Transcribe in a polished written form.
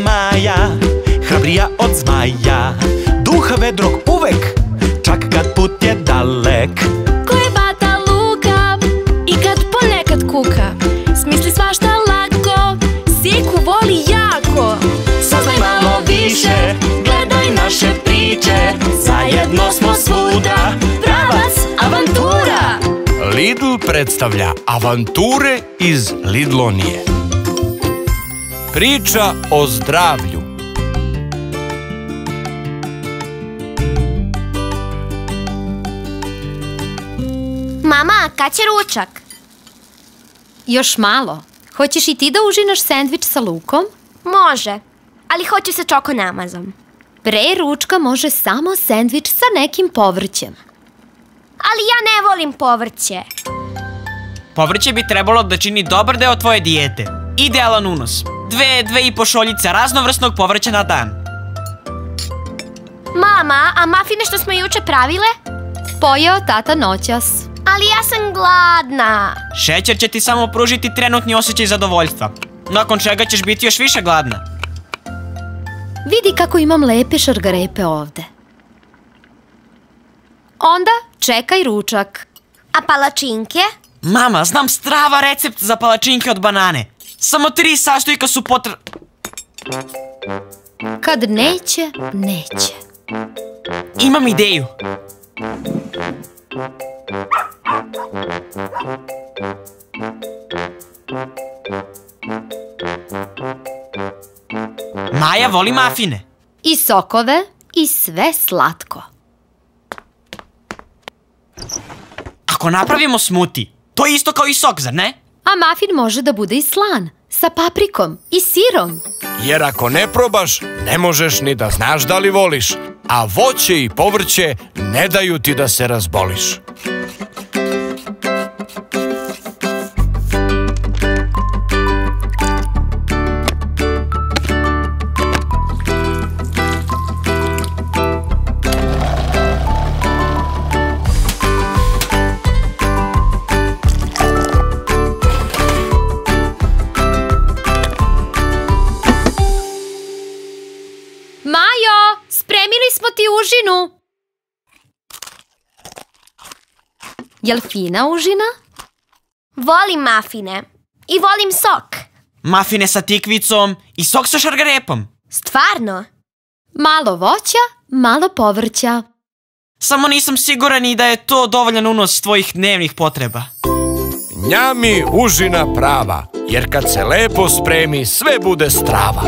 Maja, hrabrija od zmaja, duha vedrog uvek, čak kad put je dalek. Ko je bata luka i kad ponekad kuka, smisli svašta lako, sjeku voli jako. Saznaj malo više, gledaj naše priče, zajedno smo svuda, pravac avantura. Lidl predstavlja avanture iz Lidlonije. Priča o zdravlju. Mama, kad će ručak? Još malo. Hoćeš i ti da užinaš sendvič sa lukom? Može, ali hoću sa čoko namazom. Pre ručka može samo sendvič sa nekim povrćem. Ali ja ne volim povrće. Povrće bi trebalo da čini dobar deo tvoje dijete. Idealan unos. 2,5 šoljice raznovrsnog povrća na dan. Mama, a mafine što smo juče pravile? Pojeo tata noćas. Ali ja sam gladna. Šećer će ti samo pružiti trenutni osjećaj zadovoljstva, nakon čega ćeš biti još više gladna. Vidi kako imam lepe šargarepe ovde. Onda čekaj ručak. A palačinke? Mama, znam strava recept za palačinke od banane. Samo 3 sastojka su Kad neće, neće. Imam ideju. Maja voli mafine. I sokove i sve slatko. Ako napravimo smuti, to je isto kao i sok, zar ne? A mafin može da bude i slan, sa paprikom i sirom. Jer ako ne probaš, ne možeš ni da znaš da li voliš, a voće i povrće ne daju ti da se razboliš. Majo, spremili smo ti užinu. Jel fina užina? Volim mafine. I volim sok. Mafine sa tikvicom i sok sa šargarepom. Stvarno? Malo voća, malo povrća. Samo nisam siguran i da je to dovoljan unos tvojih dnevnih potreba. Njami užina prava, jer kad se lepo spremi, sve bude strava.